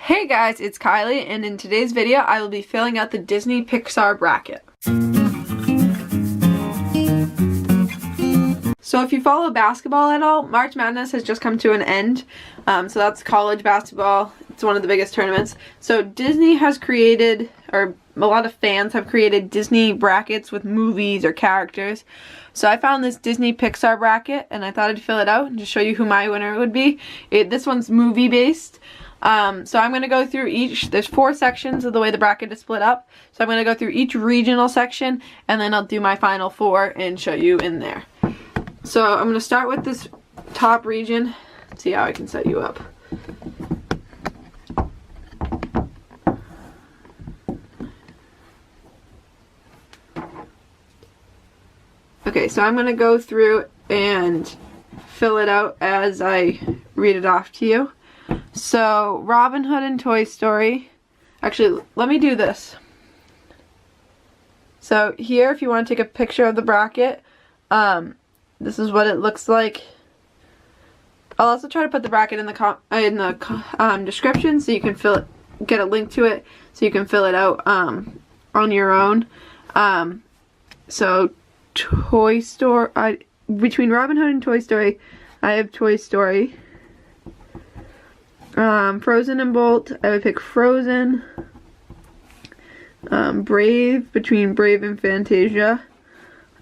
Hey guys, it's Kylie, and in today's video I will be filling out the Disney Pixar bracket. So if you follow basketball at all, March Madness has just come to an end. So that's college basketball. It's one of the biggest tournaments. So Disney has created, or a lot of fans have created Disney brackets with movies or characters. So I found this Disney Pixar bracket and I thought I'd fill it out and just show you who my winner would be. This one's movie based. So I'm going to go through each, there's 4 sections of the way the bracket is split up. So I'm going to go through each regional section and then I'll do my final 4 and show you in there. So I'm going to start with this top region, see how I can set you up. Okay, so I'm going to go through and fill it out as I read it off to you. So, Robin Hood and Toy Story. Actually, let me do this. So, here, if you want to take a picture of the bracket, this is what it looks like. I'll also try to put the bracket in the description so you can get a link to it so you can fill it out on your own. So, Toy Story, between Robin Hood and Toy Story, I have Toy Story. Frozen and Bolt, I would pick Frozen. Brave, between Brave and Fantasia.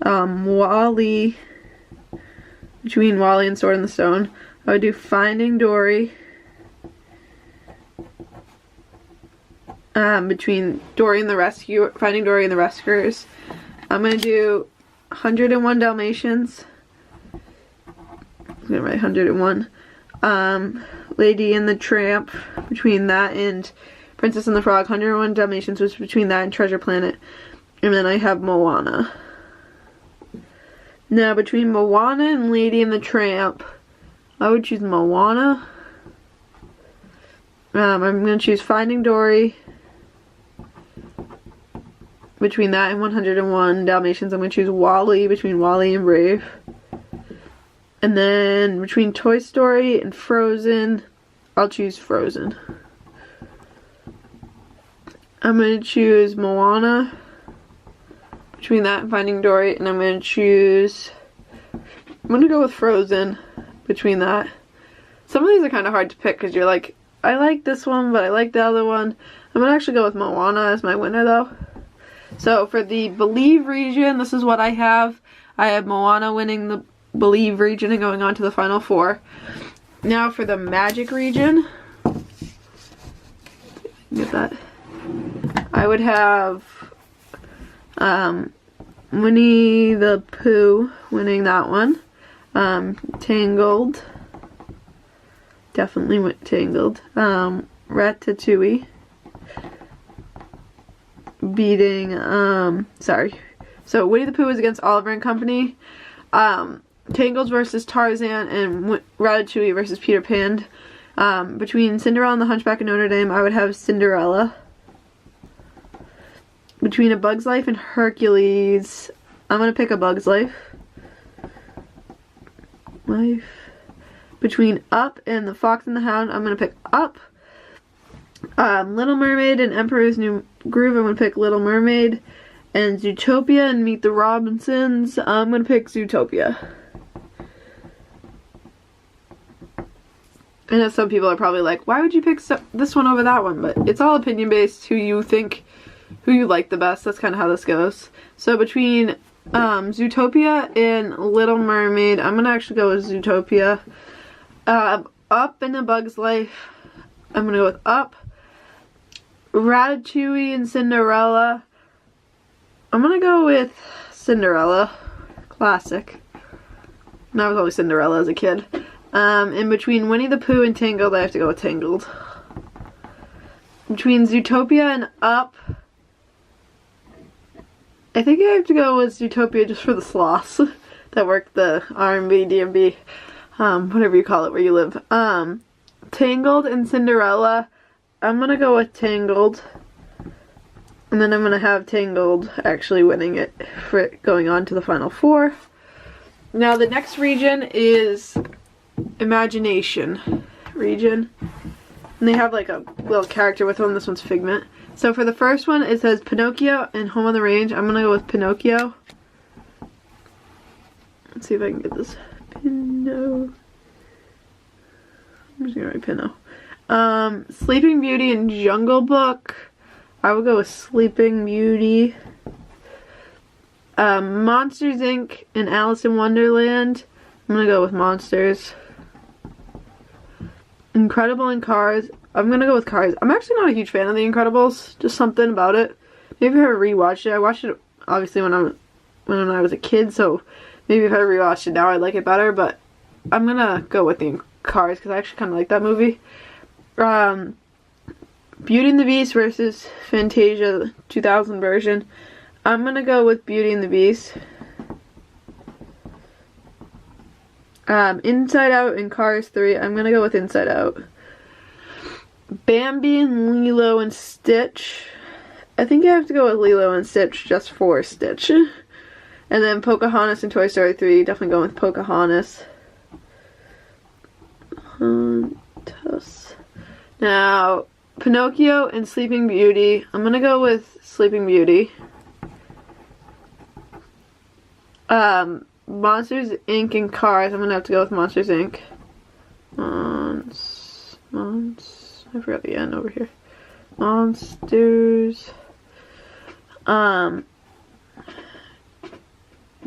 Wall-E, between Wall-E and Sword in the Stone. I would do Finding Dory. Between Dory and the Finding Dory and the Rescuers. I'm going to do 101 Dalmatians. I'm going to write 101. Lady and the Tramp, between that and Princess and the Frog. 101 Dalmatians was between that and Treasure Planet. And then I have Moana. Now, between Moana and Lady and the Tramp, I would choose Moana. I'm going to choose Finding Dory. Between that and 101 Dalmatians, I'm going to choose Wall-E, between Wall-E and Brave. And then between Toy Story and Frozen, I'll choose Frozen. I'm going to choose Moana between that and Finding Dory, and I'm going to go with Frozen between that. Some of these are kind of hard to pick because you're like, I like this one, but I like the other one. I'm going to actually go with Moana as my winner though. So for the Believe region, this is what I have. I have Moana winning the Believe region and going on to the final 4. Now for the Magic region, get that. I would have Winnie the Pooh winning that one. Tangled, definitely Tangled. Ratatouille beating so Winnie the Pooh is against Oliver and Company. Tangled versus Tarzan, and Ratatouille versus Peter Pan. Between Cinderella and the Hunchback of Notre Dame, I would have Cinderella. Between A Bug's Life and Hercules, I'm going to pick A Bug's Life. Between Up and The Fox and the Hound, I'm going to pick Up. Little Mermaid and Emperor's New Groove, I'm going to pick Little Mermaid. And Zootopia and Meet the Robinsons, I'm going to pick Zootopia. I know some people are probably like, why would you pick this one over that one? But it's all opinion based, who you like the best. That's kind of how this goes. So between Zootopia and Little Mermaid, I'm going to actually go with Zootopia. Up and A Bug's Life, I'm going to go with Up. Ratatouille and Cinderella, I'm going to go with Cinderella. Classic. And I was always Cinderella as a kid. In between Winnie the Pooh and Tangled, I have to go with Tangled. Between Zootopia and Up, I think I have to go with Zootopia just for the sloths that work the R&B, D&B, whatever you call it where you live. Tangled and Cinderella, I'm going to go with Tangled. And then I'm going to have Tangled actually winning it for going on to the final 4. Now the next region is Imagination region. And they have like a little character with them. This one's Figment. So for the first one, it says Pinocchio and Home on the Range. I'm gonna go with Pinocchio. Let's see if I can get this. I'm just gonna write Pinno. Sleeping Beauty and Jungle Book. I will go with Sleeping Beauty. Monsters Inc. and Alice in Wonderland. I'm gonna go with Monsters. Incredible and Cars. I'm gonna go with Cars. I'm actually not a huge fan of The Incredibles. Just something about it. Maybe if I rewatched it. I watched it obviously when I was a kid, so maybe if I rewatched it now I'd like it better, but I'm gonna go with The Cars because I actually kind of like that movie. Beauty and the Beast versus Fantasia 2000 version. I'm gonna go with Beauty and the Beast. Inside Out and Cars 3. I'm gonna go with Inside Out. Bambi and Lilo and Stitch. I think I have to go with Lilo and Stitch just for Stitch. And then Pocahontas and Toy Story 3. Definitely going with Pocahontas. Now, Pinocchio and Sleeping Beauty. I'm gonna go with Sleeping Beauty. Monsters Inc. and Cars. I'm gonna have to go with Monsters Inc. I forgot the N over here. Monsters.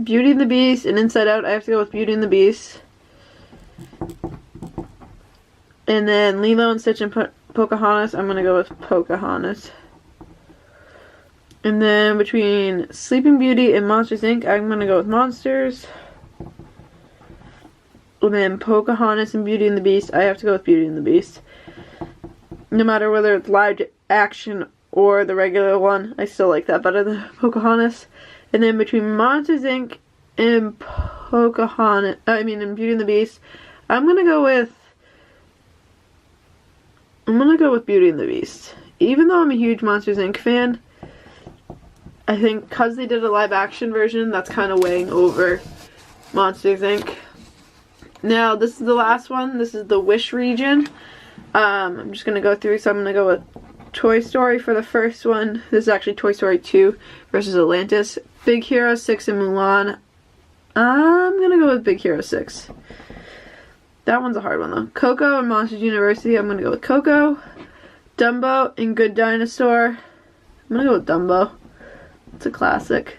Beauty and the Beast and Inside Out. I have to go with Beauty and the Beast. And then Lilo and Stitch and Pocahontas. I'm gonna go with Pocahontas. And then between Sleeping Beauty and Monsters Inc., I'm gonna go with Monsters. And then Pocahontas and Beauty and the Beast, I have to go with Beauty and the Beast. No matter whether it's live action or the regular one, I still like that better than Pocahontas. And then between Monsters Inc. and and Beauty and the Beast, I'm gonna go with Beauty and the Beast. Even though I'm a huge Monsters Inc. fan, I think because they did a live action version, that's kind of weighing over Monsters Inc. Now, this is the last one. This is the Wish region. I'm just going to go through, so I'm going to go with Toy Story for the first one. This is actually Toy Story 2 versus Atlantis. Big Hero 6 and Mulan. I'm going to go with Big Hero 6. That one's a hard one, though. Coco and Monsters University. I'm going to go with Coco. Dumbo and Good Dinosaur. I'm going to go with Dumbo. It's a classic.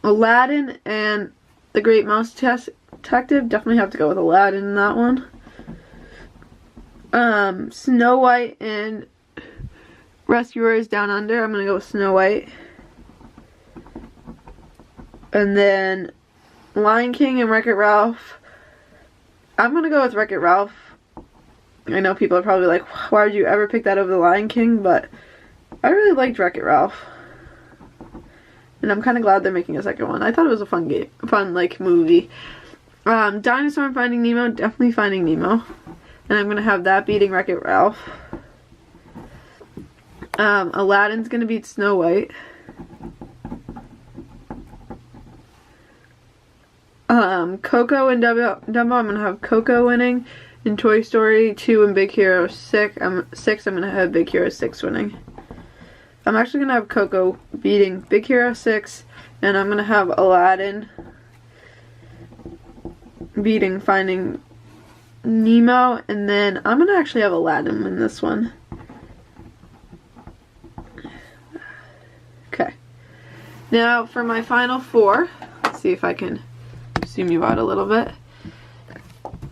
Aladdin and The Great Mouse Detective. Definitely have to go with Aladdin in that one. Snow White and Rescuers Down Under. I'm going to go with Snow White. And then Lion King and Wreck-It Ralph. I'm going to go with Wreck-It Ralph. I know people are probably like, why would you ever pick that over the Lion King? But I really liked Wreck-It Ralph. And I'm kind of glad they're making a second one. I thought it was a fun movie. Dinosaur and Finding Nemo, definitely Finding Nemo. And I'm going to have that beating Wreck-It Ralph. Aladdin's going to beat Snow White. Coco and Dumbo, I'm going to have Coco winning. In Toy Story 2 and Big Hero 6, I'm going to have Big Hero 6 winning. I'm actually going to have Coco beating Big Hero 6, and I'm going to have Aladdin beating Finding Nemo, and then I'm going to actually have Aladdin win this one. Okay. Now for my final four, let's see if I can zoom you out a little bit.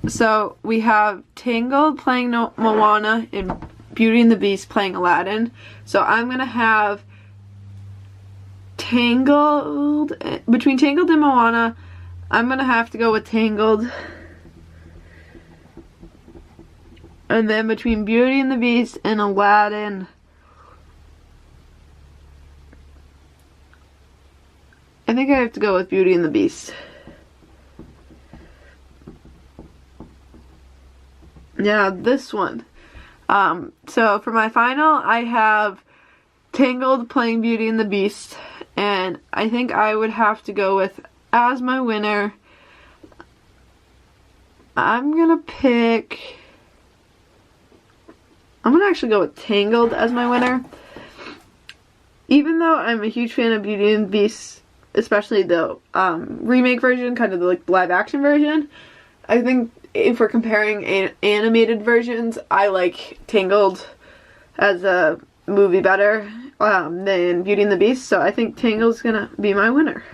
So we have Tangled playing Moana and Beauty and the Beast playing Aladdin. So I'm going to have Tangled, between Tangled and Moana, I'm going to have to go with Tangled. And then between Beauty and the Beast and Aladdin, I think I have to go with Beauty and the Beast. Yeah, this one. So for my final, I have Tangled playing Beauty and the Beast, and I think I would have to go with, as my winner, I'm gonna pick I'm gonna actually go with Tangled as my winner. Even though I'm a huge fan of Beauty and the Beast, especially the remake version, kind of the like live action version, I think if we're comparing animated versions, I like Tangled as a movie better than Beauty and the Beast, so I think Tangled's gonna be my winner.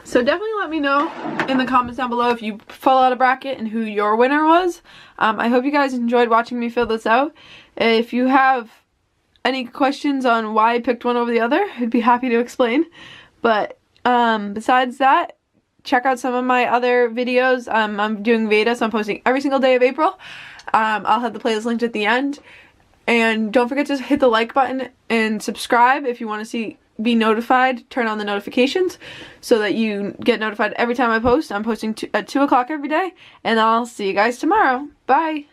So definitely let me know in the comments down below if you fill out a bracket and who your winner was. I hope you guys enjoyed watching me fill this out. If you have any questions on why I picked one over the other, I'd be happy to explain. But besides that, check out some of my other videos. I'm doing VEDA, so I'm posting every single day of April. I'll have the playlist linked at the end. And don't forget to hit the like button and subscribe if you want to be notified. Turn on the notifications so that you get notified every time I post. I'm posting at 2 o'clock every day, and I'll see you guys tomorrow. Bye!